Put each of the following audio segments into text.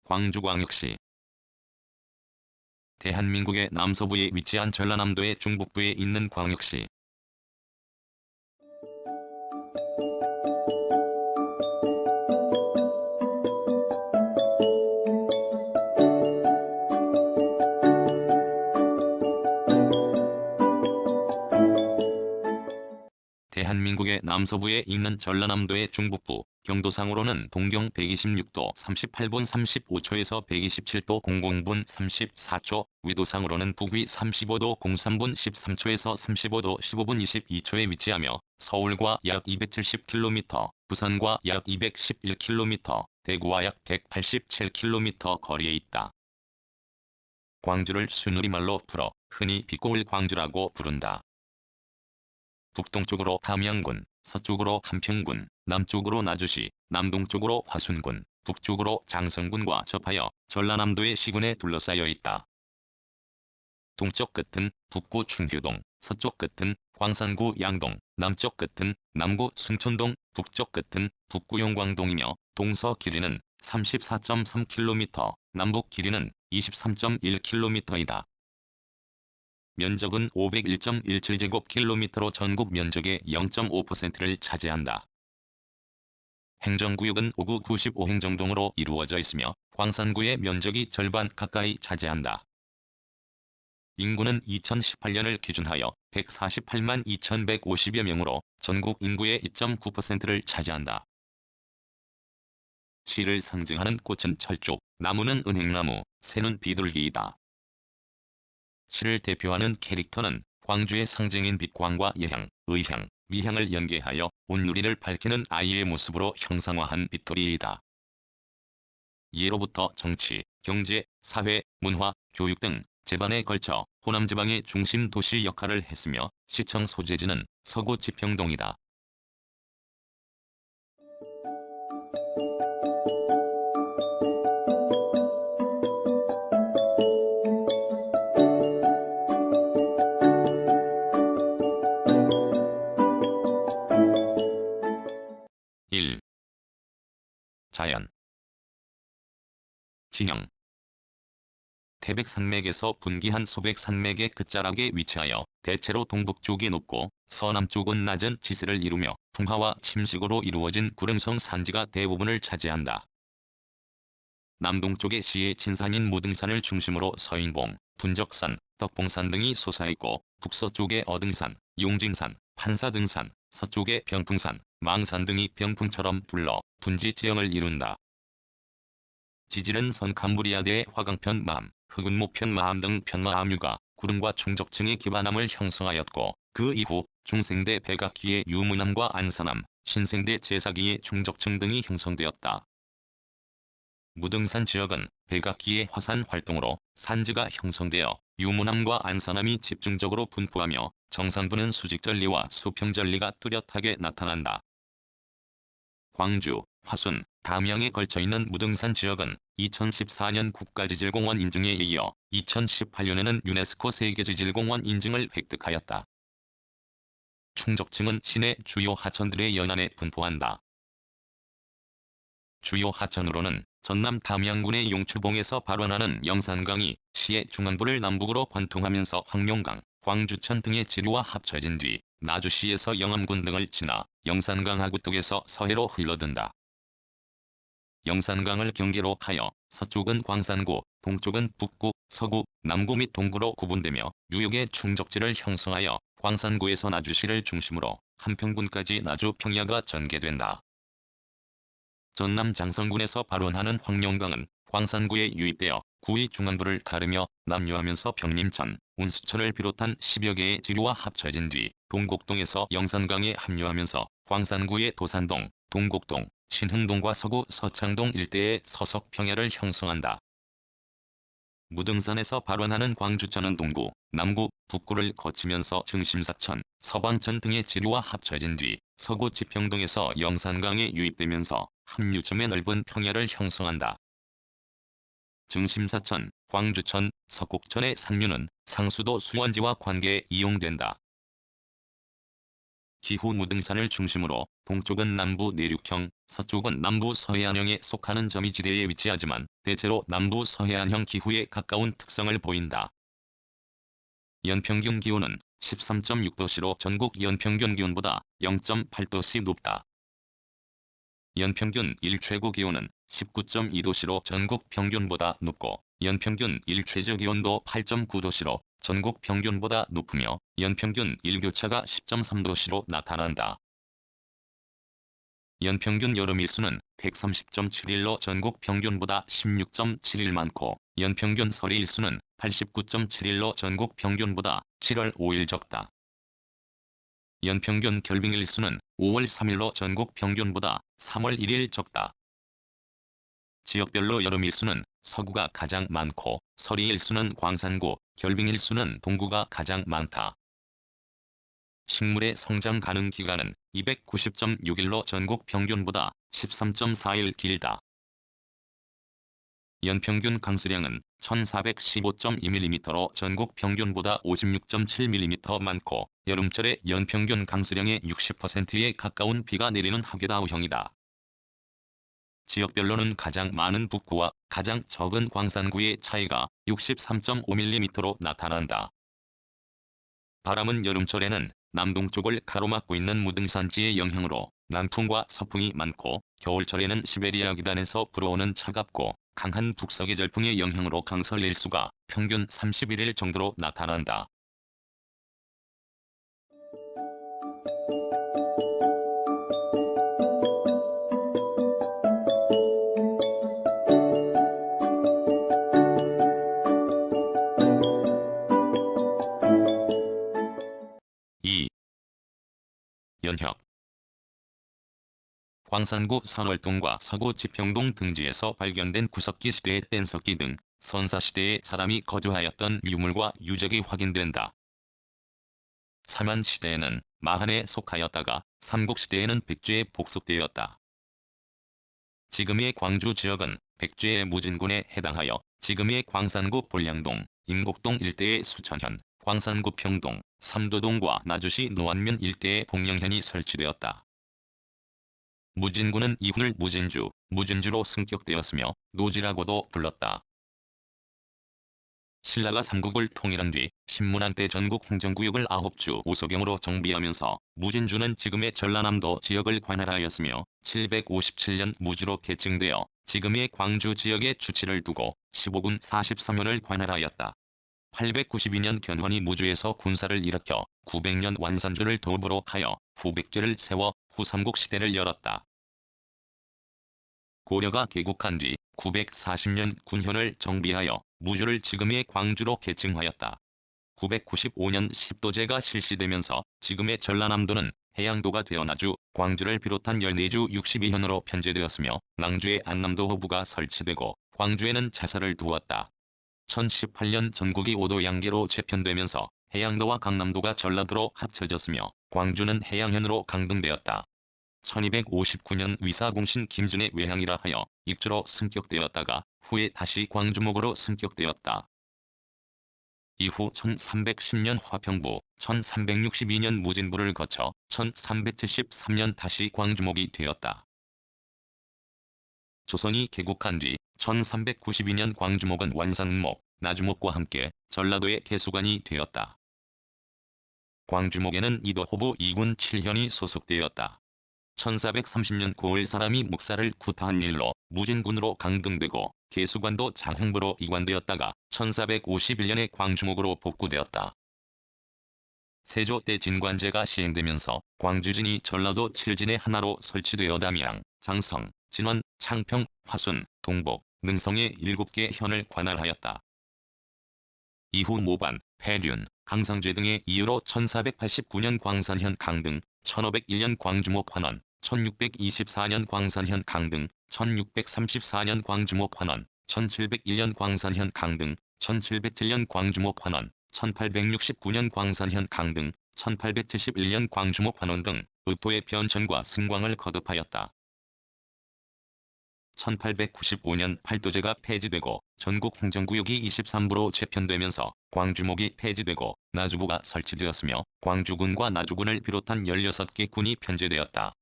광주광역시. 대한민국의 남서부에 위치한 전라남도의 중북부에 있는 광역시. 대한민국의 남서부에 있는 전라남도의 중북부, 경도상으로는 동경 126도 38분 35초에서 127도 00분 34초, 위도상으로는 북위 35도 03분 13초에서 35도 15분 22초에 위치하며 서울과 약 270km, 부산과 약 211km, 대구와 약 187km 거리에 있다. 광주를 순우리말로 풀어 흔히 빛고울 광주라고 부른다. 북동쪽으로 담양군, 서쪽으로 함평군, 남쪽으로 나주시, 남동쪽으로 화순군, 북쪽으로 장성군과 접하여 전라남도의 시군에 둘러싸여 있다. 동쪽 끝은 북구 충규동, 서쪽 끝은 광산구 양동, 남쪽 끝은 남구 순천동, 북쪽 끝은 북구 용광동이며 동서 길이는 34.3km, 남북 길이는 23.1km이다. 면적은 501.17제곱킬로미터로 전국 면적의 0.5%를 차지한다. 행정구역은 5구 95행정동으로 이루어져 있으며 광산구의 면적이 절반 가까이 차지한다. 인구는 2018년을 기준하여 148만 2150여 명으로 전국 인구의 2.9%를 차지한다. 시를 상징하는 꽃은 철쭉, 나무는 은행나무, 새는 비둘기이다. 시를 대표하는 캐릭터는 광주의 상징인 빛광과 예향, 의향, 미향을 연계하여 온누리를 밝히는 아이의 모습으로 형상화한 빗돌이이다. 예로부터 정치, 경제, 사회, 문화, 교육 등 제반에 걸쳐 호남지방의 중심 도시 역할을 했으며 시청 소재지는 서구 지평동이다. 자연. 지형. 태백산맥에서 분기한 소백산맥의 끝자락에 위치하여 대체로 동북쪽이 높고 서남쪽은 낮은 지세를 이루며 풍화와 침식으로 이루어진 구름성 산지가 대부분을 차지한다. 남동쪽의 시의 진산인 무등산을 중심으로 서인봉, 분적산, 덕봉산 등이 솟아있고 북서쪽의 어등산, 용진산, 판사등산, 서쪽의 병풍산, 망산 등이 병풍처럼 둘러 분지 지형을 이룬다. 지질은 선캄브리아대의 화강편 마암, 흑운모편 마암 등 편마암유가 구름과 충적층의 기반암을 형성하였고 그 이후 중생대 백악기의 유문암과 안산암, 신생대 제사기의 충적층 등이 형성되었다. 무등산 지역은 백악기의 화산 활동으로 산지가 형성되어 유문암과 안산암이 집중적으로 분포하며 정상부는 수직전리와 수평전리가 뚜렷하게 나타난다. 광주, 화순, 담양에 걸쳐있는 무등산 지역은 2014년 국가지질공원 인증에 이어 2018년에는 유네스코 세계지질공원 인증을 획득하였다. 충적층은 시내 주요 하천들의 연안에 분포한다. 주요 하천으로는 전남 담양군의 용추봉에서 발원하는 영산강이 시의 중앙부를 남북으로 관통하면서 황룡강, 광주천 등의 지류와 합쳐진 뒤 나주시에서 영암군 등을 지나 영산강 하구뚝에서 서해로 흘러든다. 영산강을 경계로 하여 서쪽은 광산구, 동쪽은 북구, 서구, 남구 및 동구로 구분되며 유역의 충적지를 형성하여 광산구에서 나주시를 중심으로 함평군까지 나주 평야가 전개된다. 전남 장성군에서 발원하는 황룡강은 광산구에 유입되어 구의 중앙부를 가르며 남유하면서 병림천, 운수천을 비롯한 10여 개의 지류와 합쳐진 뒤 동곡동에서 영산강에 합류하면서 광산구의 도산동, 동곡동, 신흥동과 서구 서창동 일대의 서석평야를 형성한다. 무등산에서 발원하는 광주천은 동구, 남구, 북구를 거치면서 증심사천, 서방천 등의 지류와 합쳐진 뒤 서구 지평동에서 영산강에 유입되면서 합류점의 넓은 평야를 형성한다. 증심사천, 광주천, 석곡천의 상류는 상수도 수원지와 관계에 이용된다. 기후 무등산을 중심으로 동쪽은 남부 내륙형, 서쪽은 남부 서해안형에 속하는 점이지대에 위치하지만 대체로 남부 서해안형 기후에 가까운 특성을 보인다. 연평균 기온은 13.6도씨로 전국 연평균 기온보다 0.8도씨 높다. 연평균 일최고 기온은 19.2도씨로 전국 평균보다 높고 연평균 일최저 기온도 8.9도씨로 전국 평균보다 높으며 연평균 일교차가 10.3도씨로 나타난다. 연평균 여름일수는 130.7일로 전국 평균보다 16.7일 많고 연평균 설일수는 89.7일로 전국 평균보다 7월 5일 적다. 연평균 결빙일수는 5월 3일로 전국 평균보다 3월 1일 적다. 지역별로 여름일수는 서구가 가장 많고 서리일수는 광산구, 결빙일수는 동구가 가장 많다. 식물의 성장 가능 기간은 290.6일로 전국 평균보다 13.4일 길다. 연평균 강수량은 1415.2mm로 전국 평균보다 56.7mm 많고 여름철에 연평균 강수량의 60%에 가까운 비가 내리는 하계다우형이다. 지역별로는 가장 많은 북구와 가장 적은 광산구의 차이가 63.5mm로 나타난다. 바람은 여름철에는 남동쪽을 가로막고 있는 무등산지의 영향으로 남풍과 서풍이 많고 겨울철에는 시베리아 기단에서 불어오는 차갑고 강한 북서계절풍의 영향으로 강설 일수가 평균 31일 정도로 나타난다. 연혁 광산구 산월동과 서구 지평동 등지에서 발견된 구석기 시대의 뗀석기 등 선사시대에 사람이 거주하였던 유물과 유적이 확인된다. 삼한시대에는 마한에 속하였다가 삼국시대에는 백제에 복속되었다. 지금의 광주 지역은 백제의 무진군에 해당하여 지금의 광산구 볼량동, 임곡동 일대의 수천현, 광산구 평동, 삼도동과 나주시 노안면 일대에 복령현이 설치되었다. 무진군은 이훈을 무진주, 무진주로 승격되었으며 노지라고도 불렀다. 신라가 삼국을 통일한 뒤 신문한 때 전국 행정구역을 9주 5소경으로 정비하면서 무진주는 지금의 전라남도 지역을 관할하였으며 757년 무주로 계층되어 지금의 광주 지역에 주치를 두고 15군 43현을 관할하였다. 892년 견훤이 무주에서 군사를 일으켜 900년 완산주를 도읍으로 하여 후백제를 세워 후삼국시대를 열었다. 고려가 개국한 뒤 940년 군현을 정비하여 무주를 지금의 광주로 계층하였다. 995년 십도제가 실시되면서 지금의 전라남도는 해양도가 되어 나주, 광주를 비롯한 14주 62현으로 편제되었으며 낭주에 안남도 허부가 설치되고 광주에는 자사를 두었다. 1018년 전국이 5도 양계로 재편되면서 해양도와 강남도가 전라도로 합쳐졌으며 광주는 해양현으로 강등되었다. 1259년 위사공신 김준의 외향이라 하여 입주로 승격되었다가 후에 다시 광주목으로 승격되었다. 이후 1310년 화평부, 1362년 무진부를 거쳐 1373년 다시 광주목이 되었다. 조선이 개국한 뒤 1392년 광주목은 완산목, 나주목과 함께 전라도의 개수관이 되었다. 광주목에는 이도호부 2군 7현이 소속되었다. 1430년 9월 사람이 목사를 구타한 일로 무진군으로 강등되고 개수관도 장흥부로 이관되었다가 1451년에 광주목으로 복구되었다. 세조 때 진관제가 시행되면서 광주진이 전라도 7진의 하나로 설치되어 담양, 장성, 진원, 창평, 화순, 동복, 능성의 7개 현을 관할하였다. 이후 모반, 폐륜, 강상제 등의 이유로 1489년 광산현 강등, 1501년 광주목 환원, 1624년 광산현 강등, 1634년 광주목 환원, 1701년 광산현 강등, 1707년 광주목 환원, 1869년 광산현 강등, 1871년 광주목 환원 등 읍도의 변천과 승광을 거듭하였다. 1895년 팔도제가 폐지되고 전국 행정구역이 23부로 재편되면서 광주목이 폐지되고 나주부가 설치되었으며 광주군과 나주군을 비롯한 16개 군이 편제되었다.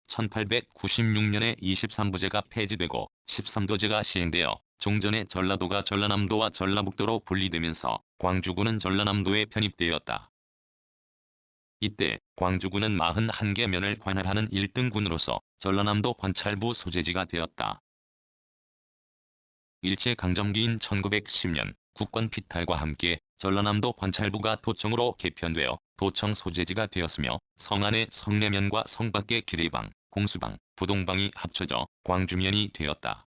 1896년에 23부제가 폐지되고 13도제가 시행되어 종전에 전라도가 전라남도와 전라북도로 분리되면서 광주군은 전라남도에 편입되었다. 이때 광주군은 41개 면을 관할하는 1등군으로서 전라남도 관찰부 소재지가 되었다. 일제강점기인 1910년 국권 피탈과 함께 전라남도 관찰부가 도청으로 개편되어 도청 소재지가 되었으며 성안의 성내면과 성밖의 기래방, 공수방, 부동방이 합쳐져 광주면이 되었다.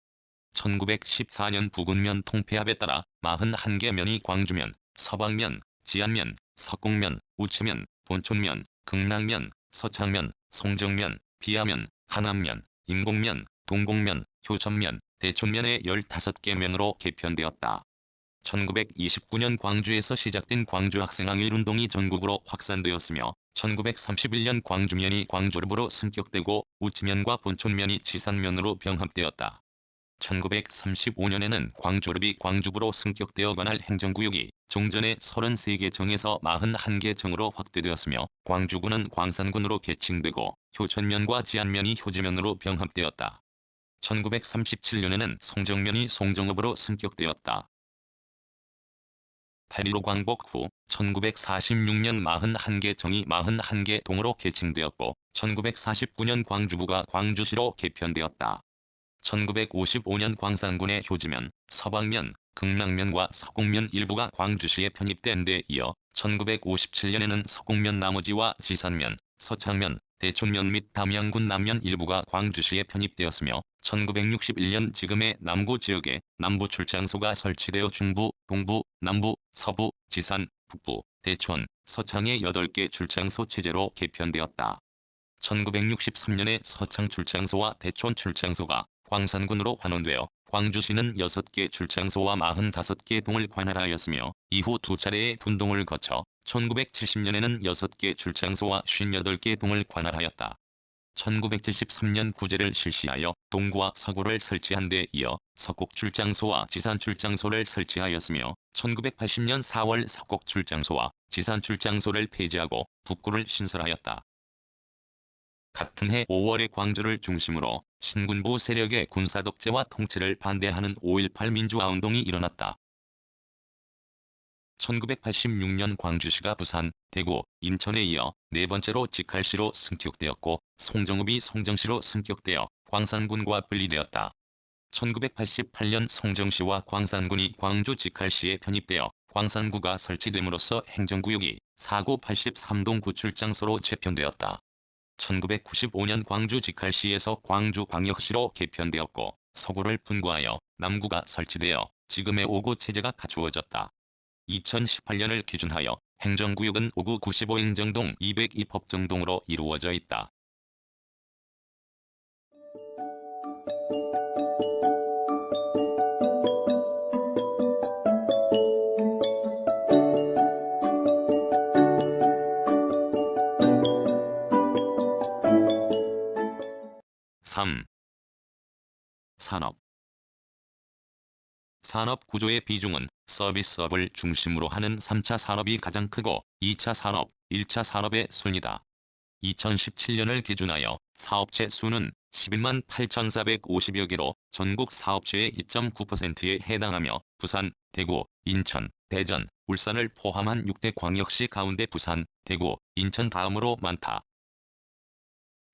1914년 부군면 통폐합에 따라 41개 면이 광주면, 서방면, 지안면, 석곡면, 우치면, 본촌면, 극락면, 서창면, 송정면, 비아면, 하남면, 임곡면, 동곡면, 효천면, 대촌면의 15개 면으로 개편되었다. 1929년 광주에서 시작된 광주학생항일운동이 전국으로 확산되었으며 1931년 광주면이 광주읍으로 승격되고 우치면과 본촌면이 지산면으로 병합되었다. 1935년에는 광주읍이 광주부로 승격되어 관할 행정구역이 종전의 33개 정에서 41개 정으로 확대되었으며 광주군은 광산군으로 개칭되고 효천면과 지안면이 효지면으로 병합되었다. 1937년에는 송정면이 송정읍으로 승격되었다. 8.15 광복 후 1946년 41개 정이 41개 동으로 개칭되었고 1949년 광주부가 광주시로 개편되었다. 1955년 광산군의 효지면, 서방면, 극락면과 서곡면 일부가 광주시에 편입된 데 이어 1957년에는 서곡면 나머지와 지산면, 서창면, 대촌면 및 담양군 남면 일부가 광주시에 편입되었으며 1961년 지금의 남구 지역에 남부출장소가 설치되어 중부, 동부, 남부, 서부, 지산, 북부, 대촌, 서창의 8개 출장소 체제로 개편되었다. 1963년에 서창 출장소와 대촌 출장소가 광산군으로 환원되어 광주시는 6개 출장소와 45개 동을 관할하였으며 이후 두 차례의 분동을 거쳐 1970년에는 6개 출장소와 58개 동을 관할하였다. 1973년 구제를 실시하여 동구와 서구를 설치한 데 이어 석곡출장소와 지산출장소를 설치하였으며 1980년 4월 석곡출장소와 지산출장소를 폐지하고 북구를 신설하였다. 같은 해 5월에 광주를 중심으로 신군부 세력의 군사독재와 통치를 반대하는 5.18 민주화운동이 일어났다. 1986년 광주시가 부산, 대구, 인천에 이어 네 번째로 직할시로 승격되었고 송정읍이 송정시로 승격되어 광산군과 분리되었다. 1988년 송정시와 광산군이 광주 직할시에 편입되어 광산구가 설치됨으로써 행정구역이 4구 83동 구출장소로 재편되었다. 1995년 광주 직할시에서 광주광역시로 개편되었고 서구를 분구하여 남구가 설치되어 지금의 5구 체제가 갖추어졌다. 2018년을 기준하여 행정구역은 5구 95행정동 202법정동으로 이루어져 있다. 산업. 산업 구조의 비중은 서비스업을 중심으로 하는 3차 산업이 가장 크고 2차 산업, 1차 산업의 순이다. 2017년을 기준하여 사업체 수는 11만 8,450여 개로 전국 사업체의 2.9%에 해당하며 부산, 대구, 인천, 대전, 울산을 포함한 6대 광역시 가운데 부산, 대구, 인천 다음으로 많다.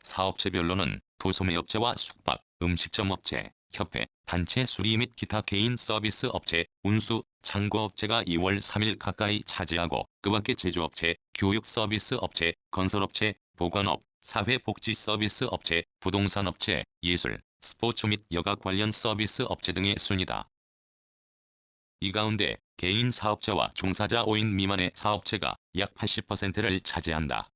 사업체별로는 도소매업체와 숙박, 음식점업체, 협회, 단체 수리 및 기타 개인 서비스 업체, 운수, 창고업체가 2월 3일 가까이 차지하고 그 밖에 제조업체, 교육 서비스 업체, 건설업체, 보건업, 사회복지 서비스 업체, 부동산업체, 예술, 스포츠 및 여가 관련 서비스 업체 등의 순이다. 이 가운데 개인 사업자와 종사자 5인 미만의 사업체가 약 80%를 차지한다.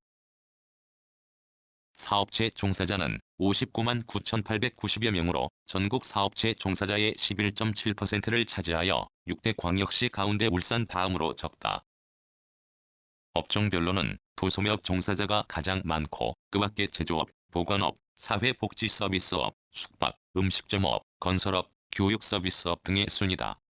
사업체 종사자는 59만 9,890여 명으로 전국 사업체 종사자의 11.7%를 차지하여 6대 광역시 가운데 울산 다음으로 적다. 업종별로는 도소매업 종사자가 가장 많고 그 밖에 제조업, 보건업, 사회복지서비스업, 숙박, 음식점업, 건설업, 교육서비스업 등의 순이다.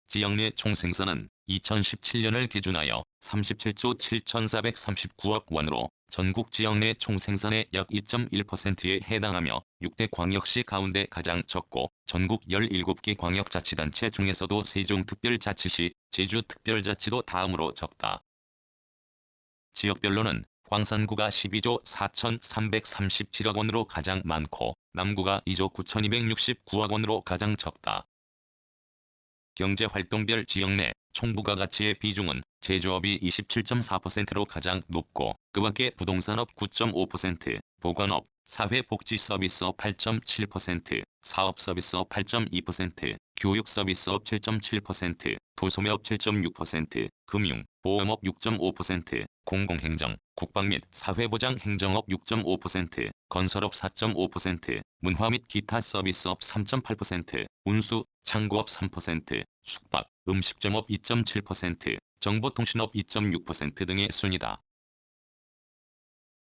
지역 내 총생산은 2017년을 기준하여 37조 7,439억 원으로 전국 지역 내 총생산의 약 2.1%에 해당하며 6대 광역시 가운데 가장 적고 전국 17개 광역자치단체 중에서도 세종특별자치시, 제주특별자치도 다음으로 적다. 지역별로는 광산구가 12조 4,337억 원으로 가장 많고 남구가 2조 9,269억 원으로 가장 적다. 경제활동별 지역 내 총부가가치의 비중은 제조업이 27.4%로 가장 높고 그 밖에 부동산업 9.5%, 보건업, 사회복지서비스업 8.7%, 사업서비스업 8.2%, 교육서비스업 7.7%, 도소매업 7.6%, 금융, 보험업 6.5%, 공공행정, 국방 및 사회보장 행정업 6.5%, 건설업 4.5%, 문화 및 기타 서비스업 3.8%, 운수, 창고업 3%, 숙박, 음식점업 2.7%, 정보통신업 2.6% 등의 순이다.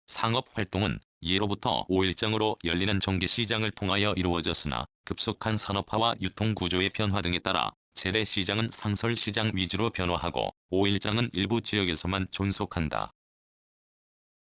상업활동은 예로부터 5일장으로 열리는 정기시장을 통하여 이루어졌으나 급속한 산업화와 유통구조의 변화 등에 따라 재래시장은 상설시장 위주로 변화하고 5일장은 일부 지역에서만 존속한다.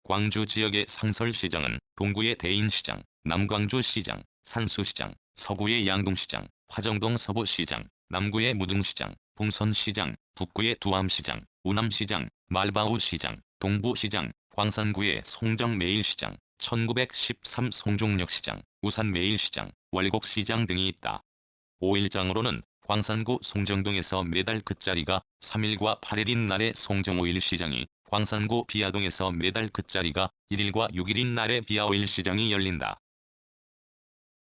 광주 지역의 상설시장은 동구의 대인시장, 남광주시장, 산수시장, 서구의 양동시장, 화정동 서부시장, 남구의 무등시장, 봉선시장, 북구의 두암시장, 우남시장, 말바우시장, 동부시장, 광산구의 송정매일시장, 1913 송종역시장, 우산매일시장, 월곡시장 등이 있다. 5일장으로는 광산구 송정동에서 매달 끝자리가 3일과 8일인 날의 송정5일시장이, 광산구 비아동에서 매달 끝자리가 1일과 6일인 날의 비아5일시장이 열린다.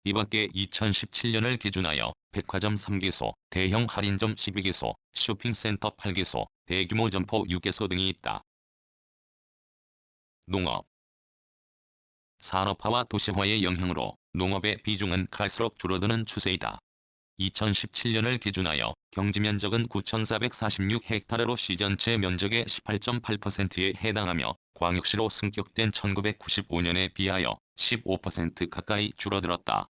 이밖에 2017년을 기준하여 백화점 3개소, 대형 할인점 12개소, 쇼핑센터 8개소, 대규모 점포 6개소 등이 있다. 농업. 산업화와 도시화의 영향으로 농업의 비중은 갈수록 줄어드는 추세이다. 2017년을 기준하여 경지면적은 9,446헥타르로 시전체 면적의 18.8%에 해당하며 광역시로 승격된 1995년에 비하여 15% 가까이 줄어들었다.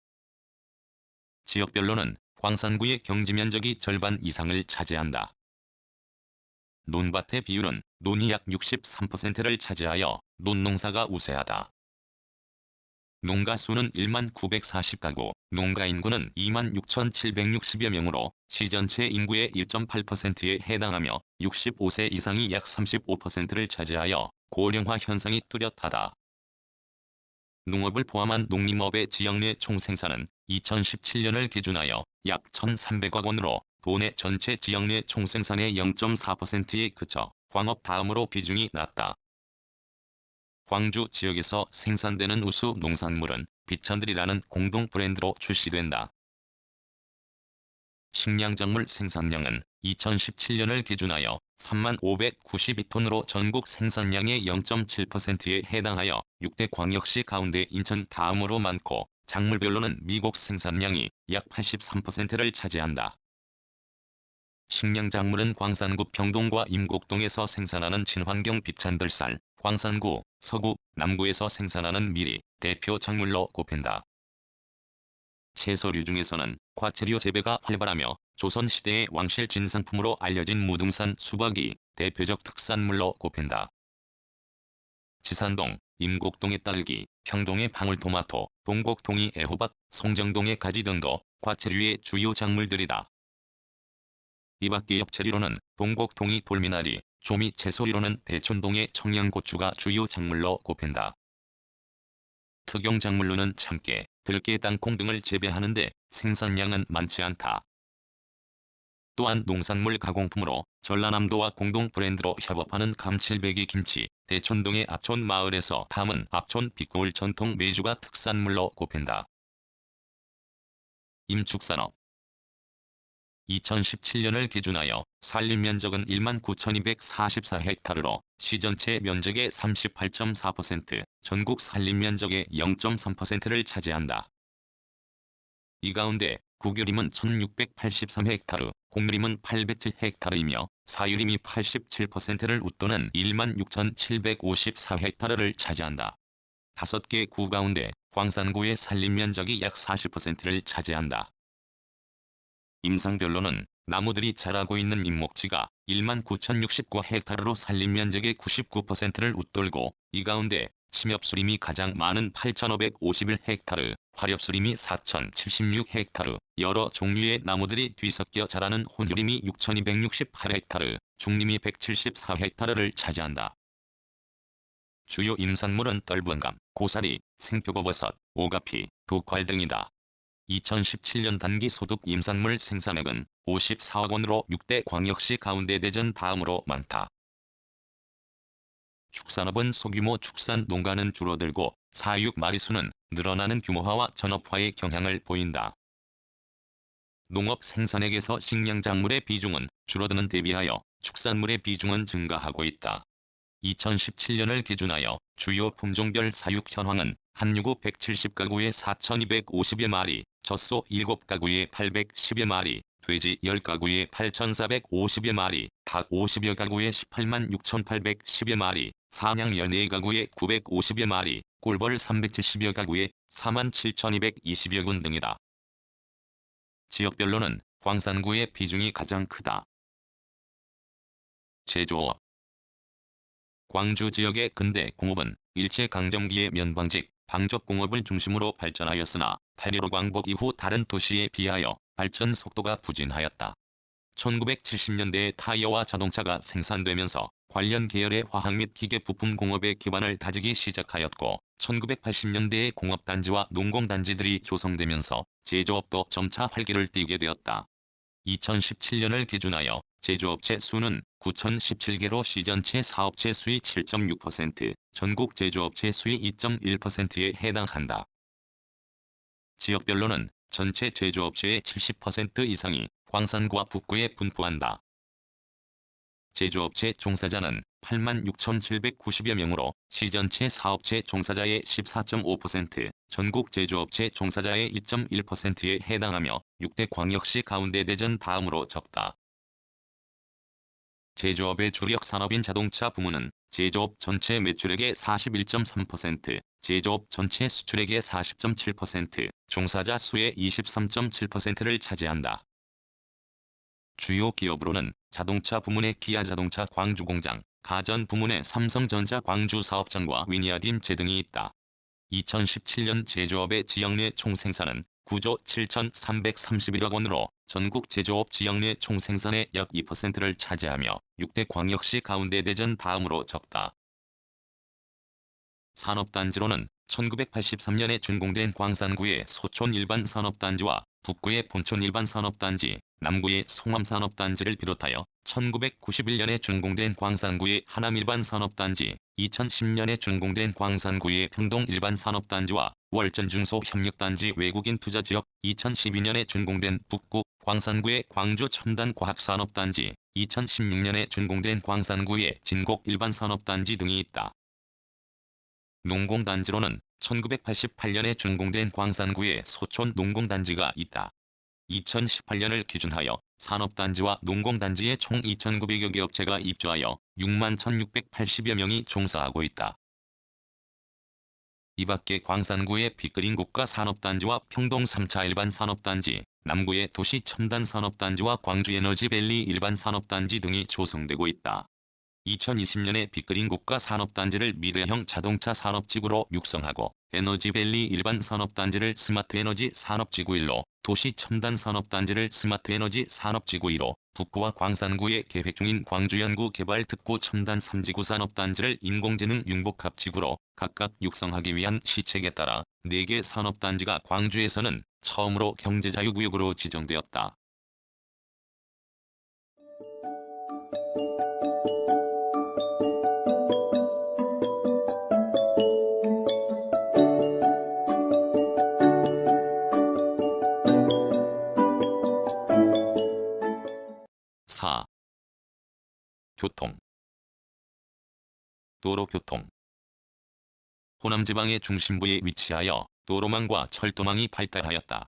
지역별로는 광산구의 경지면적이 절반 이상을 차지한다. 논밭의 비율은 논이 약 63%를 차지하여 논농사가 우세하다. 농가 수는 1만 940가구, 농가 인구는 2만 6,760여 명으로 시전체 인구의 1.8%에 해당하며 65세 이상이 약 35%를 차지하여 고령화 현상이 뚜렷하다. 농업을 포함한 농림업의 지역 내 총생산은 2017년을 기준하여 약 1,300억 원으로 도내 전체 지역 내 총생산의 0.4%에 그쳐 광업 다음으로 비중이 낮다. 광주 지역에서 생산되는 우수 농산물은 비천들이라는 공동 브랜드로 출시된다. 식량작물 생산량은 2017년을 기준하여 3만 592톤으로 전국 생산량의 0.7%에 해당하여 6대 광역시 가운데 인천 다음으로 많고 작물별로는 미국 생산량이 약 83%를 차지한다. 식량작물은 광산구 평동과 임곡동에서 생산하는 친환경 비찬들쌀, 광산구, 서구, 남구에서 생산하는 밀이 대표 작물로 꼽힌다. 채소류 중에서는 과채류 재배가 활발하며 조선시대의 왕실 진상품으로 알려진 무등산 수박이 대표적 특산물로 꼽힌다. 지산동, 임곡동의 딸기, 평동의 방울토마토, 동곡동의 애호박, 송정동의 가지 등도 과채류의 주요 작물들이다. 이밖에 엽채류로는 동곡동의 돌미나리, 조미 채소류로는 대촌동의 청양고추가 주요 작물로 꼽힌다. 특용작물로는 참깨, 들깨, 땅콩 등을 재배하는데 생산량은 많지 않다. 또한 농산물 가공품으로 전라남도와 공동 브랜드로 협업하는 감칠배기 김치, 대촌동의 압촌 마을에서 담은 압촌 빛고울 전통 메주가 특산물로 꼽힌다. 임축산업. 2017년을 기준하여 산림면적은 1만 9,244헥타르로 시전체 면적의 38.4%, 전국 산림면적의 0.3%를 차지한다. 이 가운데 국유림은 1,683헥타르, 공유림은 807헥타르이며 사유림이 87%를 웃도는 1만 6,754헥타르를 차지한다. 5개 구 가운데 광산구의 산림면적이 약 40%를 차지한다. 임상별로는 나무들이 자라고 있는 임목지가 19,069헥타르로 산림면적의 99%를 웃돌고 이 가운데 침엽수림이 가장 많은 8,551헥타르, 화렵수림이 4,076헥타르, 여러 종류의 나무들이 뒤섞여 자라는 혼유림이 6,268헥타르, 중림이 174헥타르를 차지한다. 주요 임산물은 떫은감, 고사리, 생표고버섯, 오가피, 독활 등이다. 2017년 단기 소득 임산물 생산액은 54억 원으로 6대 광역시 가운데 대전 다음으로 많다. 축산업은 소규모 축산 농가는 줄어들고 사육 마리수는 늘어나는 규모화와 전업화의 경향을 보인다. 농업 생산액에서 식량작물의 비중은 줄어드는 대비하여 축산물의 비중은 증가하고 있다. 2017년을 기준하여 주요 품종별 사육 현황은 한유구 170가구에 4,250여 마리, 젖소 7가구에 810여 마리, 돼지 10가구에 8,450여 마리, 닭 50여 가구에 18만 6,810여 마리, 사냥 14가구에 950여 마리, 꼴벌 370여 가구에 4만 7,220여 군 등이다. 지역별로는 광산구의 비중이 가장 크다. 제조업 광주 지역의 근대 공업은 일제강점기의 면방직, 방적공업을 중심으로 발전하였으나 8.15 광복 이후 다른 도시에 비하여 발전 속도가 부진하였다. 1970년대에 타이어와 자동차가 생산되면서 관련 계열의 화학 및 기계 부품 공업의 기반을 다지기 시작하였고 1980년대에 공업단지와 농공단지들이 조성되면서 제조업도 점차 활기를 띠게 되었다. 2017년을 기준하여 제조업체 수는 9,017개로 시전체 사업체 수의 7.6%, 전국 제조업체 수의 2.1%에 해당한다. 지역별로는 전체 제조업체의 70% 이상이 광산구와 북구에 분포한다. 제조업체 종사자는 86,790여 명으로 시전체 사업체 종사자의 14.5%, 전국 제조업체 종사자의 2.1%에 해당하며 6대 광역시 가운데 대전 다음으로 적다. 제조업의 주력 산업인 자동차 부문은 제조업 전체 매출액의 41.3%, 제조업 전체 수출액의 40.7%, 종사자 수의 23.7%를 차지한다. 주요 기업으로는 자동차 부문의 기아자동차 광주공장, 가전 부문의 삼성전자 광주사업장과 위니아딘체 등이 있다. 2017년 제조업의 지역내 총생산은 9조 7,331억 원으로 전국 제조업 지역내 총생산의 약 2%를 차지하며 6대 광역시 가운데 대전 다음으로 적다. 산업단지로는 1983년에 준공된 광산구의 소촌 일반산업단지와 북구의 본촌 일반산업단지, 남구의 송암산업단지를 비롯하여 1991년에 준공된 광산구의 하남 일반산업단지, 2010년에 준공된 광산구의 평동 일반산업단지와 월전 중소협력단지 외국인 투자지역, 2012년에 준공된 북구 광산구의 광주 첨단과학산업단지, 2016년에 준공된 광산구의 진곡 일반산업단지 등이 있다. 농공단지로는 1988년에 준공된 광산구의 소촌 농공단지가 있다. 2018년을 기준하여 산업단지와 농공단지에 총 2,900여 개 업체가 입주하여 6만 1,680여 명이 종사하고 있다. 이 밖에 광산구의 빅그린 국가산업단지와 평동 3차 일반산업단지, 남구의 도시 첨단산업단지와 광주에너지밸리 일반산업단지 등이 조성되고 있다. 2020년에 빅그린 국가산업단지를 미래형 자동차 산업지구로 육성하고 에너지밸리 일반산업단지를 스마트에너지 산업지구 1로, 도시 첨단산업단지를 스마트에너지 산업지구 2로, 북구와 광산구에 계획 중인 광주연구개발특구 첨단 3지구 산업단지를 인공지능 융복합지구로 각각 육성하기 위한 시책에 따라 4개 산업단지가 광주에서는 처음으로 경제자유구역으로 지정되었다. 4. 교통. 도로교통. 호남지방의 중심부에 위치하여 도로망과 철도망이 발달하였다.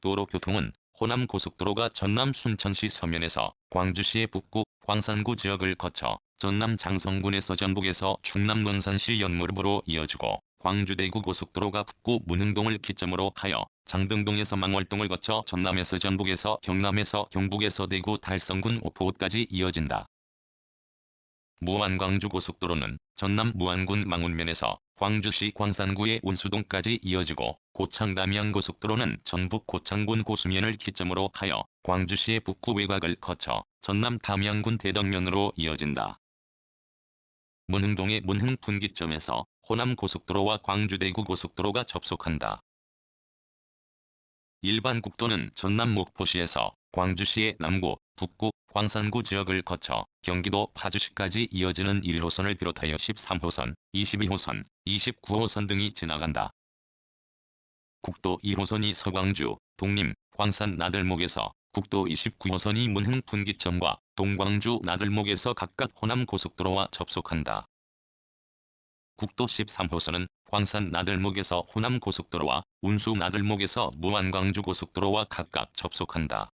도로교통은 호남고속도로가 전남 순천시 서면에서 광주시의 북구, 광산구 지역을 거쳐 전남 장성군에서 전북에서 충남 논산시 연무읍으로 이어지고 광주-대구 고속도로가 북구 문흥동을 기점으로 하여 장등동에서 망월동을 거쳐 전남에서 전북에서 경남에서 경북에서 대구 달성군 오포읍까지 이어진다. 무안광주고속도로는 전남 무안군 망운면에서 광주시 광산구의 운수동까지 이어지고 고창-담양고속도로는 전북 고창군 고수면을 기점으로 하여 광주시의 북구 외곽을 거쳐 전남 담양군 대덕면으로 이어진다. 문흥동의 문흥분기점에서 호남고속도로와 광주-대구고속도로가 접속한다. 일반 국도는 전남 목포시에서 광주시의 남구, 북구, 광산구 지역을 거쳐 경기도 파주시까지 이어지는 1호선을 비롯하여 13호선, 22호선, 29호선 등이 지나간다. 국도 1호선이 서광주, 독림, 광산 나들목에서, 국도 29호선이 문흥 분기점과 동광주 나들목에서 각각 호남고속도로와 접속한다. 국도 13호선은 광산 나들목에서 호남고속도로와 운수 나들목에서 무안광주고속도로와 각각 접속한다.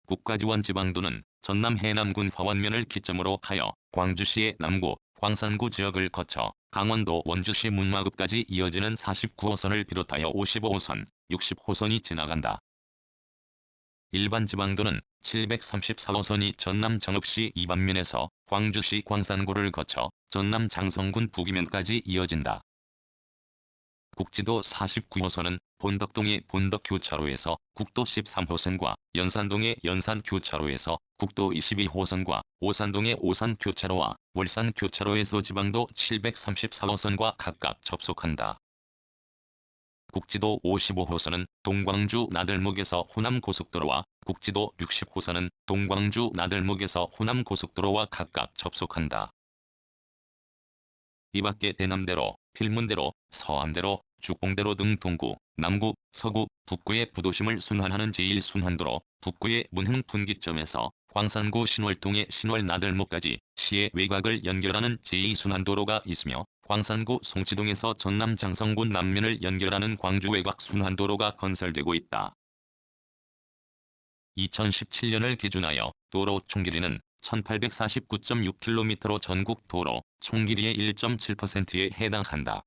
국가지원 지방도는 전남 해남군 화원면을 기점으로 하여 광주시의 남구, 광산구 지역을 거쳐 강원도 원주시 문마읍까지 이어지는 49호선을 비롯하여 55호선, 60호선이 지나간다. 일반 지방도는 734호선이 전남 정읍시 이반면에서 광주시 광산구를 거쳐 전남 장성군 북이면까지 이어진다. 국지도 49호선은 본덕동의 본덕교차로에서 국도 13호선과 연산동의 연산교차로에서 국도 22호선과 오산동의 오산교차로와 월산교차로에서 지방도 734호선과 각각 접속한다. 국지도 55호선은 동광주 나들목에서 호남고속도로와 국지도 60호선은 동광주 나들목에서 호남고속도로와 각각 접속한다. 이 밖에 대남대로, 필문대로, 서암대로, 죽봉대로 등 동구, 남구, 서구, 북구의 부도심을 순환하는 제1순환도로, 북구의 문흥분기점에서 광산구 신월동의 신월나들목까지 시의 외곽을 연결하는 제2순환도로가 있으며 광산구 송치동에서 전남 장성군 남면을 연결하는 광주외곽 순환도로가 건설되고 있다. 2017년을 기준하여 도로 총길이는 1849.6km로 전국 도로 총길이의 1.7%에 해당한다.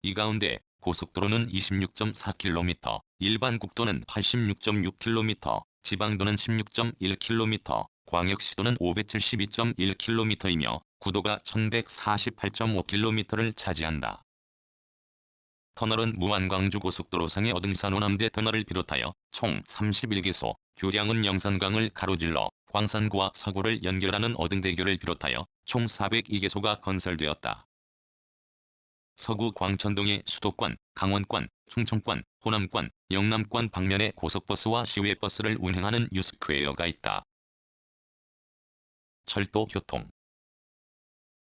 이 가운데 고속도로는 26.4km, 일반 국도는 86.6km, 지방도는 16.1km, 광역시도는 572.1km이며 구도가 1148.5km를 차지한다. 터널은 무안광주고속도로상의 어등산 호남대 터널을 비롯하여 총 31개소, 교량은 영산강을 가로질러 광산구와 서구를 연결하는 어등대교를 비롯하여 총 402개소가 건설되었다. 서구 광천동의 수도권, 강원권, 충청권, 호남권, 영남권 방면에 고속버스와 시외버스를 운행하는 유스퀘어가 있다. 철도 교통.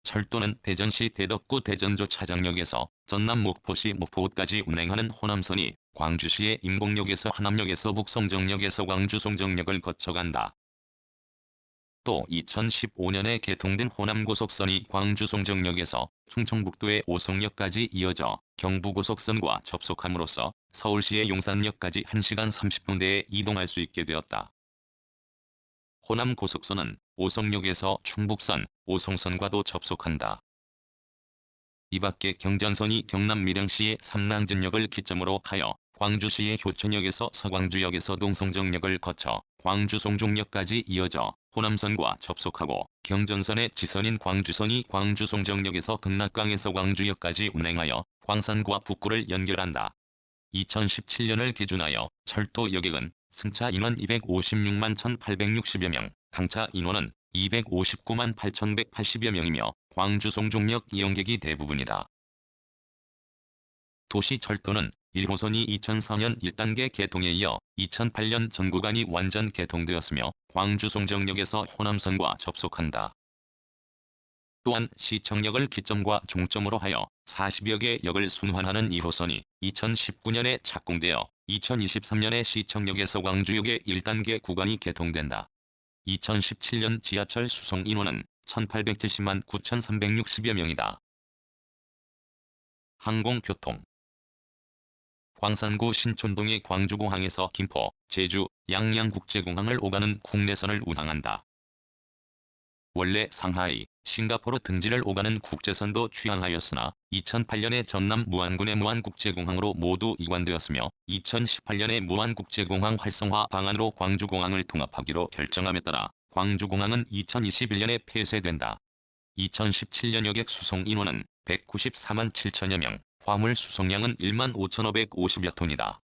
철도는 대전시 대덕구 대전조 차장역에서 전남 목포시 목포읍까지 운행하는 호남선이 광주시의 임곡역에서 하남역에서 북송정역에서 광주송정역을 거쳐간다. 또 2015년에 개통된 호남고속선이 광주송정역에서 충청북도의 오송역까지 이어져 경부고속선과 접속함으로써 서울시의 용산역까지 1시간 30분대에 이동할 수 있게 되었다. 호남고속선은 오송역에서 충북선, 오송선과도 접속한다. 이 밖에 경전선이 경남 밀양시의 삼랑진역을 기점으로 하여 광주시의 효천역에서 서광주역에서 동성정역을 거쳐 광주송종역까지 이어져 호남선과 접속하고 경전선의 지선인 광주선이 광주송정역에서 극락강에서 광주역까지 운행하여 광산구와 북구를 연결한다. 2017년을 기준하여 철도 여객은 승차 인원 256만 1,860여 명, 강차 인원은 259만 8,180여 명이며 광주송종역 이용객이 대부분이다. 도시철도는 1호선이 2004년 1단계 개통에 이어 2008년 전 구간이 완전 개통되었으며 광주송정역에서 호남선과 접속한다. 또한 시청역을 기점과 종점으로 하여 40여 개 역을 순환하는 2호선이 2019년에 착공되어 2023년에 시청역에서 광주역의 1단계 구간이 개통된다. 2017년 지하철 수송 인원은 1,870만 9,360여 명이다. 항공교통. 광산구 신촌동의 광주공항에서 김포, 제주, 양양국제공항을 오가는 국내선을 운항한다. 원래 상하이, 싱가포르 등지를 오가는 국제선도 취항하였으나 2008년에 전남 무안군의 무안국제공항으로 모두 이관되었으며 2018년에 무안국제공항 활성화 방안으로 광주공항을 통합하기로 결정함에 따라 광주공항은 2021년에 폐쇄된다. 2017년 여객 수송 인원은 194만 7천여 명, 화물 수송량은 1만 5,550여 톤이다.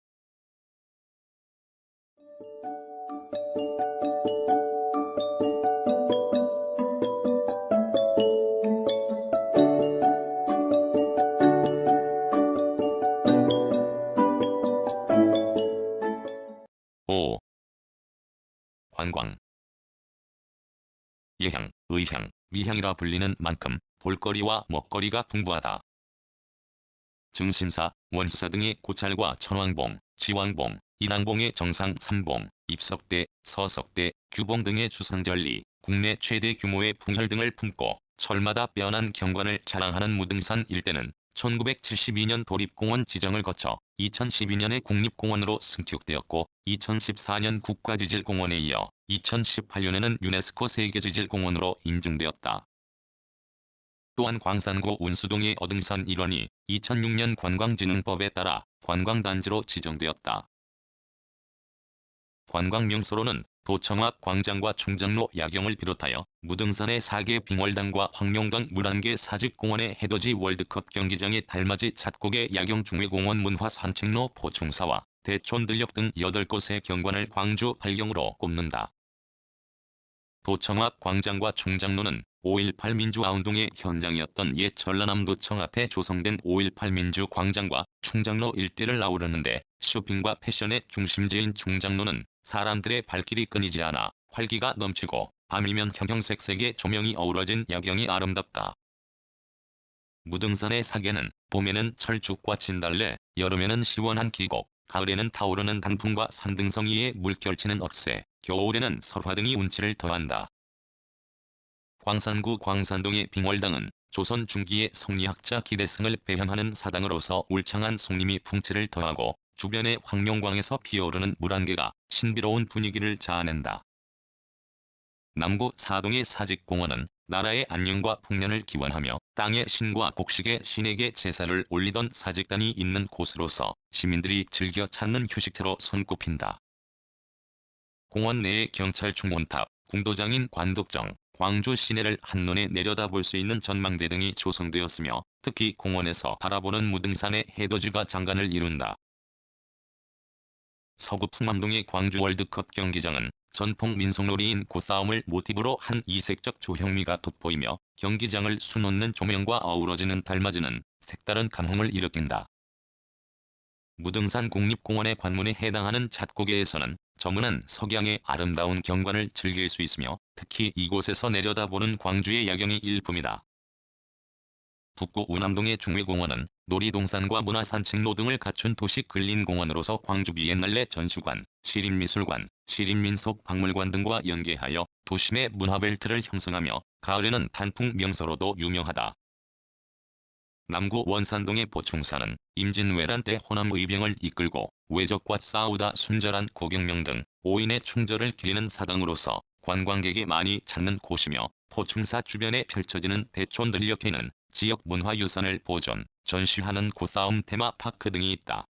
오. 관광. 예향, 의향, 미향이라 불리는 만큼 볼거리와 먹거리가 풍부하다. 증심사, 원시사 등의 고찰과 천왕봉, 지왕봉, 인왕봉의 정상 3봉, 입석대, 서석대, 규봉 등의 주상절리, 국내 최대 규모의 풍혈 등을 품고 철마다 빼어난 경관을 자랑하는 무등산 일대는 1972년 도립공원 지정을 거쳐 2012년에 국립공원으로 승격되었고 2014년 국가지질공원에 이어 2018년에는 유네스코 세계지질공원으로 인증되었다. 또한 광산구 운수동의 어등산 일원이 2006년 관광진흥법에 따라 관광단지로 지정되었다. 관광명소로는 도청 앞 광장과 충장로 야경을 비롯하여 무등산의 4개 빙월당과 황룡강 물안개 사직공원의 해돋이 월드컵 경기장의 달맞이 잣곡의 야경 중회공원 문화 산책로 포충사와 대촌 들녘 등 8곳의 경관을 광주 발경으로 꼽는다. 도청 앞 광장과 충장로는 5.18 민주화운동의 현장이었던 옛 전라남도청 앞에 조성된 5.18 민주광장과 충장로 일대를 아우르는데 쇼핑과 패션의 중심지인 충장로는 사람들의 발길이 끊이지 않아 활기가 넘치고 밤이면 형형색색의 조명이 어우러진 야경이 아름답다. 무등산의 사계는 봄에는 철쭉과 진달래, 여름에는 시원한 기곡, 가을에는 타오르는 단풍과 산등성이의 물결치는 억새, 겨울에는 설화 등이 운치를 더한다. 광산구 광산동의 빙월당은 조선 중기의 성리학자 기대승을 배향하는 사당으로서 울창한 송림이 풍치를 더하고 주변의 황룡광에서 피어오르는 물안개가 신비로운 분위기를 자아낸다. 남구 사동의 사직공원은 나라의 안녕과 풍년을 기원하며 땅의 신과 곡식의 신에게 제사를 올리던 사직단이 있는 곳으로서 시민들이 즐겨 찾는 휴식처로 손꼽힌다. 공원 내에 경찰청 원탑, 궁도장인 관독정, 광주 시내를 한눈에 내려다볼 수 있는 전망대 등이 조성되었으며 특히 공원에서 바라보는 무등산의 해돋이가 장관을 이룬다. 서구 풍암동의 광주 월드컵 경기장은 전통 민속놀이인 고싸움을 모티브로 한 이색적 조형미가 돋보이며 경기장을 수놓는 조명과 어우러지는 달맞이는 색다른 감흥을 일으킨다. 무등산 국립공원의 관문에 해당하는 잣고개에서는 저문한 석양의 아름다운 경관을 즐길 수 있으며 특히 이곳에서 내려다보는 광주의 야경이 일품이다. 북구 우남동의 중회공원은 놀이동산과 문화산책로 등을 갖춘 도시 근린공원으로서 광주 비엔날레 전시관, 시립미술관, 시립민속박물관 등과 연계하여 도심의 문화벨트를 형성하며 가을에는 단풍 명소로도 유명하다. 남구 원산동의 보충사는 임진왜란 때 호남 의병을 이끌고 외적과 싸우다 순절한 고경명 등 5인의 충절을 기리는 사당으로서 관광객이 많이 찾는 곳이며 포충사 주변에 펼쳐지는 대촌 들녘에는 지역 문화유산을 보존, 전시하는 고싸움 테마파크 등이 있다.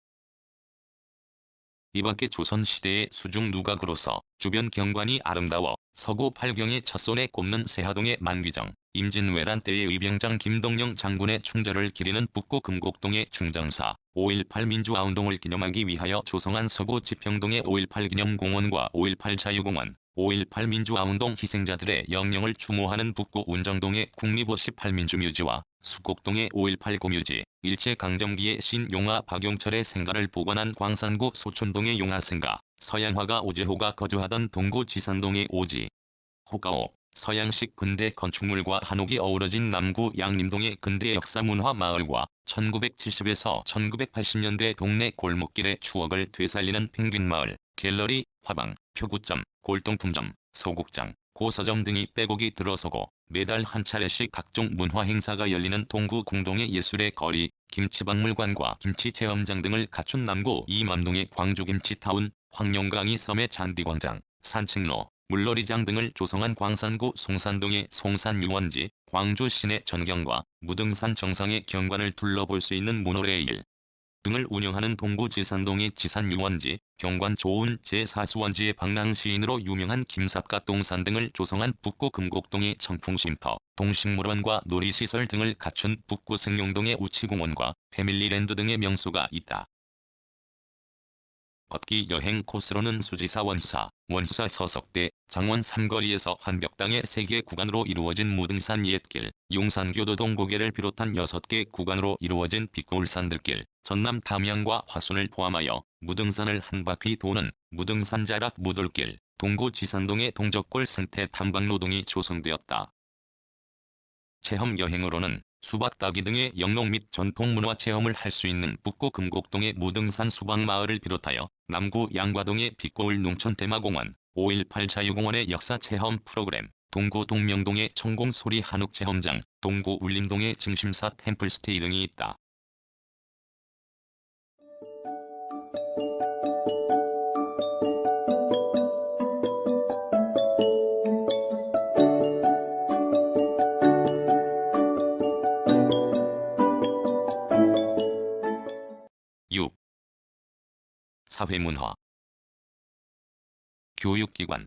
이밖에 조선시대의 수중 누각으로서 주변 경관이 아름다워 서구 팔경의 첫손에 꼽는 세하동의 만귀정, 임진왜란 때의 의병장 김동영 장군의 충절을 기리는 북구 금곡동의 충정사, 5.18 민주화운동을 기념하기 위하여 조성한 서구 지평동의 5.18 기념공원과 5.18 자유공원, 5.18 민주화운동 희생자들의 영령을 추모하는 북구 운정동의 국립58민주묘지와 수곡동의 5.18 고묘지, 일제강점기의 신용화 박용철의 생가를 복원한 광산구 소촌동의 용화생가, 서양화가 오재호가 거주하던 동구 지산동의 오지, 호가호, 서양식 근대 건축물과 한옥이 어우러진 남구 양림동의 근대 역사문화 마을과 1970에서 1980년대 동네 골목길의 추억을 되살리는 펭귄마을, 갤러리, 화방, 표구점, 골동품점, 소국장, 고서점 등이 빼곡히 들어서고 매달 한 차례씩 각종 문화 행사가 열리는 동구 궁동의 예술의 거리, 김치박물관과 김치체험장 등을 갖춘 남구 이맘동의 광주김치타운, 황룡강이 섬의 잔디광장, 산책로, 물놀이장 등을 조성한 광산구 송산동의 송산유원지, 광주 시내 전경과 무등산 정상의 경관을 둘러볼 수 있는 모노레일 등을 운영하는 동구 지산동의 지산유원지, 경관 좋은 제4수원지의 방랑시인으로 유명한 김삿갓동산 등을 조성한 북구 금곡동의 청풍쉼터, 동식물원과 놀이시설 등을 갖춘 북구 생룡동의 우치공원과 패밀리랜드 등의 명소가 있다. 걷기 여행 코스로는 수지사 원사 서석대, 장원 삼거리에서 한벽당의 3개 구간으로 이루어진 무등산 옛길, 용산교도동 고개를 비롯한 6개 구간으로 이루어진 빛고울산들길, 전남 담양과 화순을 포함하여 무등산을 한 바퀴 도는 무등산 자락 무돌길, 동구 지산동의 동적골 생태 탐방로동이 조성되었다. 체험 여행으로는 수박 따기 등의 영농 및 전통문화 체험을 할 수 있는 북구 금곡동의 무등산 수박마을을 비롯하여 남구 양과동의 빛고울 농촌테마공원, 5.18 자유공원의 역사체험 프로그램, 동구 동명동의 천공소리 한옥체험장, 동구 울림동의 증심사 템플스테이 등이 있다. 사회문화 교육기관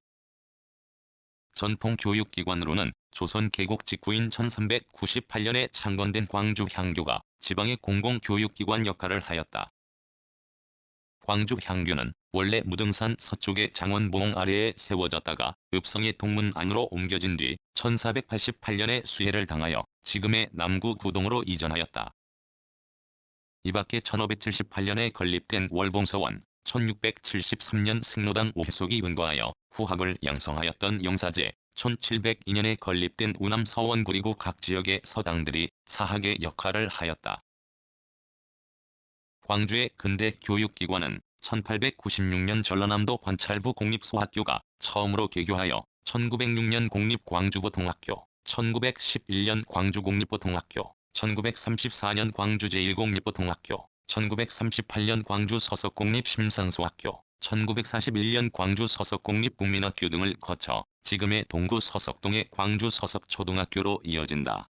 전통교육기관으로는 조선 개국 직후인 1398년에 창건된 광주향교가 지방의 공공교육기관 역할을 하였다. 광주향교는 원래 무등산 서쪽의 장원봉 아래에 세워졌다가 읍성의 동문 안으로 옮겨진 뒤 1488년에 수해를 당하여 지금의 남구 구동으로 이전하였다. 이밖에 1578년에 건립된 월봉서원, 1673년 생로당 오해석이 은거하여 후학을 양성하였던 영사제, 1702년에 건립된 우남서원 그리고 각 지역의 서당들이 사학의 역할을 하였다. 광주의 근대 교육기관은 1896년 전라남도 관찰부 공립소학교가 처음으로 개교하여 1906년 공립광주보통학교, 1911년 광주공립보통학교, 1934년 광주 제1공립보통학교, 1938년 광주 서석공립심상소학교, 1941년 광주 서석공립국민학교 등을 거쳐 지금의 동구 서석동의 광주 서석초등학교로 이어진다.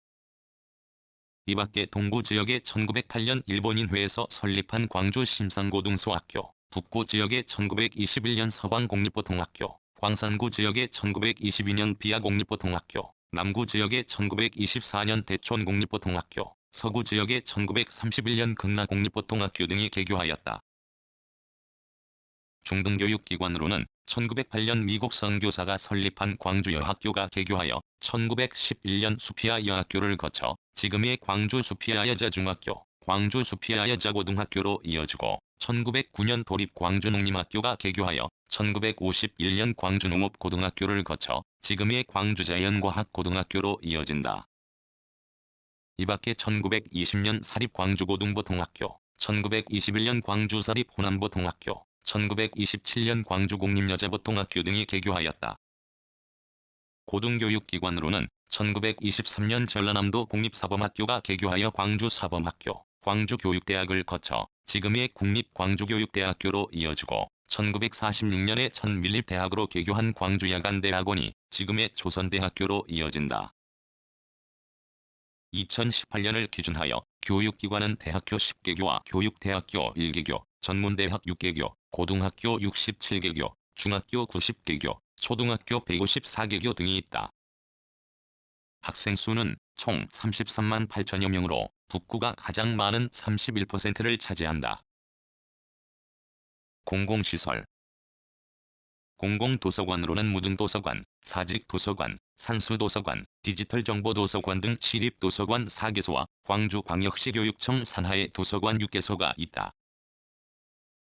이밖에 동구 지역의 1908년 일본인회에서 설립한 광주 심상고등소학교, 북구 지역의 1921년 서방공립보통학교, 광산구 지역의 1922년 비아공립보통학교, 남구 지역의 1924년 대촌공립보통학교, 서구 지역의 1931년 극라공립보통학교 등이 개교하였다. 중등교육기관으로는 1908년 미국 선교사가 설립한 광주여학교가 개교하여 1911년 수피아 여학교를 거쳐 지금의 광주 수피아 여자중학교, 광주 수피아 여자고등학교로 이어지고 1909년 도립 광주농림학교가 개교하여 1951년 광주농업고등학교를 거쳐 지금의 광주자연과학고등학교로 이어진다. 이밖에 1920년 사립광주고등보통학교, 1921년 광주사립호남보통학교, 1927년 광주공립여자보통학교 등이 개교하였다. 고등교육기관으로는 1923년 전라남도 공립사범학교가 개교하여 광주사범학교, 광주교육대학을 거쳐 지금의 국립광주교육대학교로 이어지고 1946년에 첫 밀립대학으로 개교한 광주야간대학원이 지금의 조선대학교로 이어진다. 2018년을 기준하여 교육기관은 대학교 10개교와 교육대학교 1개교, 전문대학 6개교, 고등학교 67개교, 중학교 90개교, 초등학교 154개교 등이 있다. 학생 수는 총 33만 8천여 명으로 북구가 가장 많은 31%를 차지한다. 공공시설 공공도서관으로는 무등도서관, 사직도서관, 산수도서관, 디지털정보도서관 등 시립도서관 4개소와 광주광역시 교육청 산하의 도서관 6개소가 있다.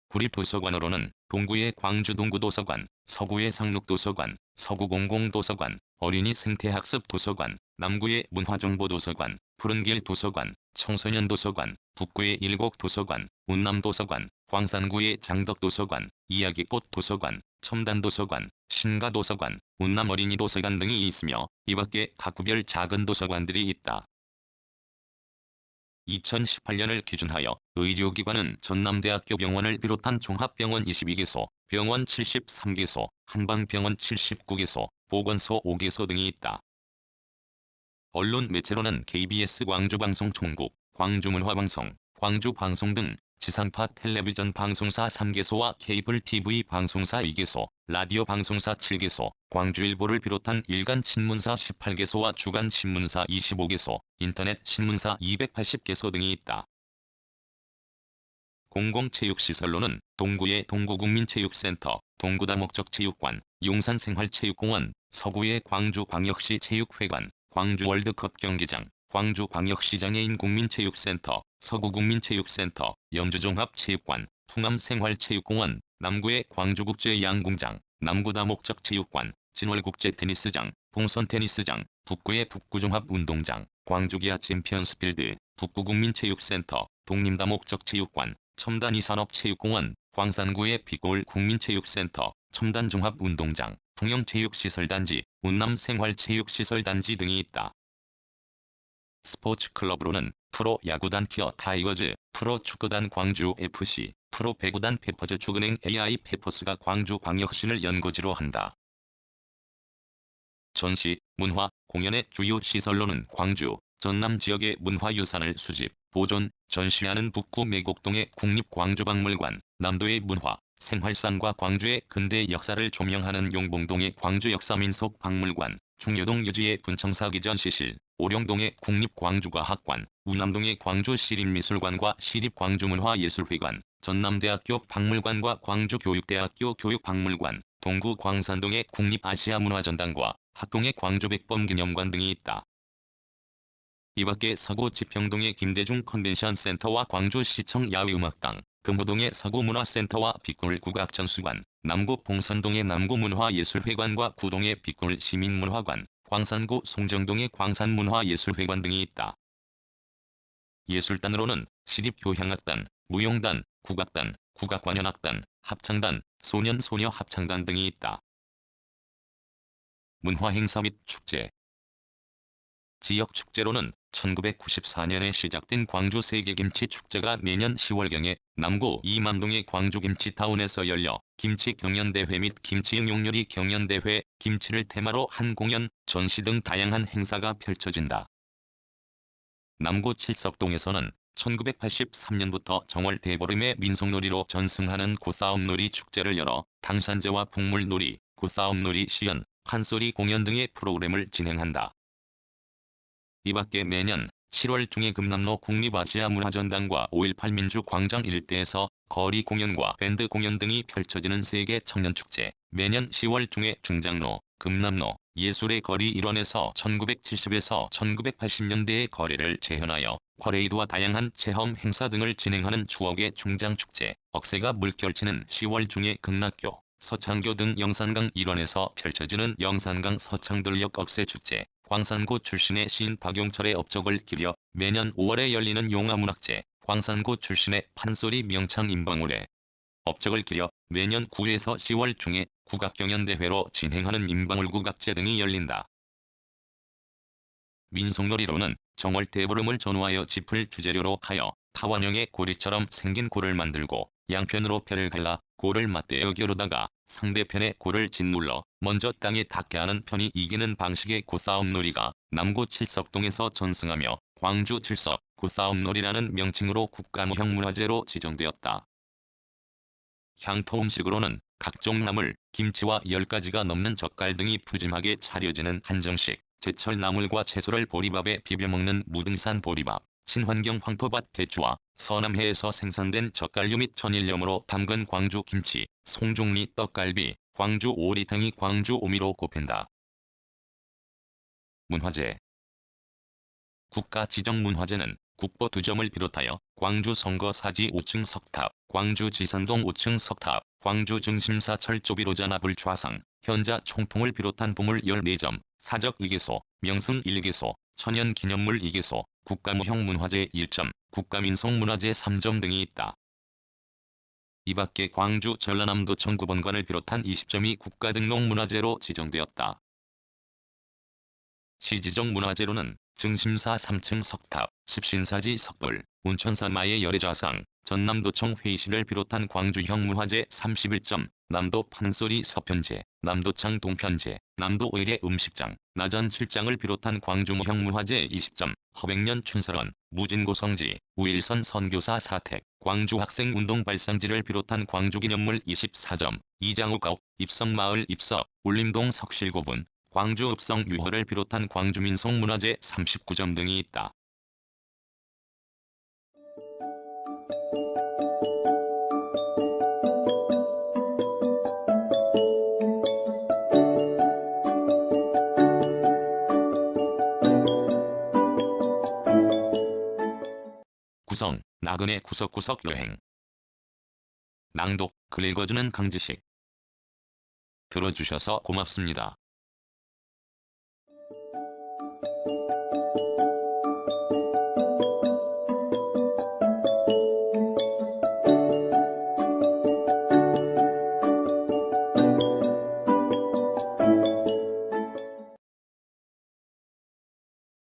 구립도서관으로는 동구의 광주동구도서관, 서구의 상록도서관, 서구공공도서관, 어린이 생태학습도서관, 남구의 문화정보도서관, 푸른길 도서관, 청소년도서관, 북구의 일곡도서관, 운남도서관, 광산구의 장덕도서관, 이야기꽃도서관, 첨단도서관, 신가도서관, 운남어린이도서관 등이 있으며 이밖에 각 구별 작은 도서관들이 있다. 2018년을 기준하여 의료기관은 전남대학교 병원을 비롯한 종합병원 22개소, 병원 73개소, 한방병원 79개소, 보건소 5개소 등이 있다. 언론 매체로는 KBS 광주방송 총국, 광주문화방송, 광주방송 등 지상파 텔레비전 방송사 3개소와 케이블 TV 방송사 2개소, 라디오 방송사 7개소, 광주일보를 비롯한 일간 신문사 18개소와 주간 신문사 25개소, 인터넷 신문사 280개소 등이 있다. 공공체육시설로는 동구의 동구국민체육센터, 동구다목적체육관, 용산생활체육공원, 서구의 광주광역시 체육회관, 광주월드컵 경기장, 광주광역시장애인 국민체육센터, 서구국민체육센터, 영주종합체육관, 풍암생활체육공원, 남구의 광주국제양궁장, 남구다목적체육관, 진월국제테니스장, 봉선테니스장, 북구의 북구종합운동장, 광주기아 챔피언스필드, 북구국민체육센터, 독림다목적체육관, 첨단이산업체육공원, 광산구의 비골 국민체육센터, 첨단종합운동장, 통영체육시설단지, 운남생활체육시설단지 등이 있다. 스포츠클럽으로는 프로야구단 키어 타이거즈, 프로축구단 광주FC, 프로배구단 페퍼즈 축은행 AI 페퍼스가 광주광역시를 연고지로 한다. 전시, 문화, 공연의 주요 시설로는 광주, 전남 지역의 문화유산을 수집, 보존, 전시하는 북구 매곡동의 국립광주박물관, 남도의 문화, 생활상과 광주의 근대 역사를 조명하는 용봉동의 광주역사민속박물관, 중여동 여주의 분청사기 전시실, 오령동의 국립광주과학관, 우남동의 광주시립미술관과 시립광주문화예술회관, 전남대학교 박물관과 광주교육대학교 교육박물관, 동구 광산동의 국립아시아문화전당과 학동의 광주백범기념관 등이 있다. 이밖에 서구 지평동의 김대중 컨벤션센터와 광주시청 야외음악당, 금호동의 서구문화센터와 빛골 국악전수관, 남구 봉선동의 남구문화예술회관과 구동의 빛골 시민문화관, 광산구 송정동의 광산문화예술회관 등이 있다. 예술단으로는 시립교향악단, 무용단, 국악단, 국악관현악단, 합창단, 소년소녀합창단 등이 있다. 문화행사 및 축제. 지역 축제로는 1994년에 시작된 광주 세계김치축제가 내년 10월경에 남구 이만동의 광주김치타운에서 열려 김치 경연대회 및 김치 응용요리 경연대회, 김치를 테마로 한 공연, 전시 등 다양한 행사가 펼쳐진다. 남구 칠석동에서는 1983년부터 정월 대보름의 민속놀이로 전승하는 고싸움놀이 축제를 열어 당산제와 북물놀이, 고싸움놀이 시연, 판소리 공연 등의 프로그램을 진행한다. 이밖에 매년 7월 중에 금남로 국립아시아문화전당과 5.18 민주광장 일대에서 거리 공연과 밴드 공연 등이 펼쳐지는 세계 청년축제, 매년 10월 중에 중장로, 금남로, 예술의 거리 일원에서 1970에서 1980년대의 거리를 재현하여 퍼레이드와 다양한 체험 행사 등을 진행하는 추억의 중장축제, 억새가 물결치는 10월 중에 극락교, 서창교 등 영산강 일원에서 펼쳐지는 영산강 서창들녘 억새축제, 광산구 출신의 시인 박용철의 업적을 기려 매년 5월에 열리는 용화문학제, 광산구 출신의 판소리 명창 임방울의 업적을 기려 매년 9에서 10월 중에 국악경연대회로 진행하는 임방울 국악제 등이 열린다. 민속놀이로는 정월 대보름을 전후하여 짚을 주재료로 하여 타원형의 고리처럼 생긴 고를 만들고 양편으로 펴를 갈라 고를 맞대어 겨루다가 상대편의 고를 짓눌러 먼저 땅에 닿게 하는 편이 이기는 방식의 고싸움놀이가 남구 칠석동에서 전승하며 광주 칠석 고싸움놀이라는 명칭으로 국가무형문화재로 지정되었다. 향토 음식으로는 각종 나물, 김치와 10가지가 넘는 젓갈 등이 푸짐하게 차려지는 한정식, 제철 나물과 채소를 보리밥에 비벼먹는 무등산 보리밥, 친환경 황토밭 배추와 서남해에서 생산된 젓갈류 및 천일염으로 담근 광주 김치, 송종리 떡갈비, 광주 오리탕이 광주 오미로 꼽힌다. 문화재. 국가 지정 문화재는 국보 2점을 비롯하여 광주 선거사지 5층 석탑, 광주 지산동 5층 석탑, 광주 중심사 철조비로자 나불 좌상, 현자 총통을 비롯한 보물 14점, 사적 2개소, 명승 1개소, 천연기념물 2개소, 국가무형문화재 1점, 국가민속문화재 3점 등이 있다. 이 밖에 광주 전라남도 정부본관을 비롯한 20점이 국가등록문화재로 지정되었다. 시지정 문화재로는 증심사 3층 석탑, 십신사지 석돌, 운천사 마의 열애좌상, 전남도청 회의실을 비롯한 광주형 문화재 31점, 남도 판소리 서편제, 남도창 동편제, 남도 의례 음식장, 나전 7장을 비롯한 광주무형 문화재 20점, 허백년 춘설원, 무진고성지, 우일선 선교사 사택, 광주학생운동 발상지를 비롯한 광주기념물 24점, 이장우가옥, 입성마을 입석, 울림동 석실고분, 광주 읍성 유허를 비롯한 광주민속문화재 39점 등이 있다. 구성, 나그네 구석구석 여행. 낭독, 글 읽어주는 강지식. 들어주셔서 고맙습니다.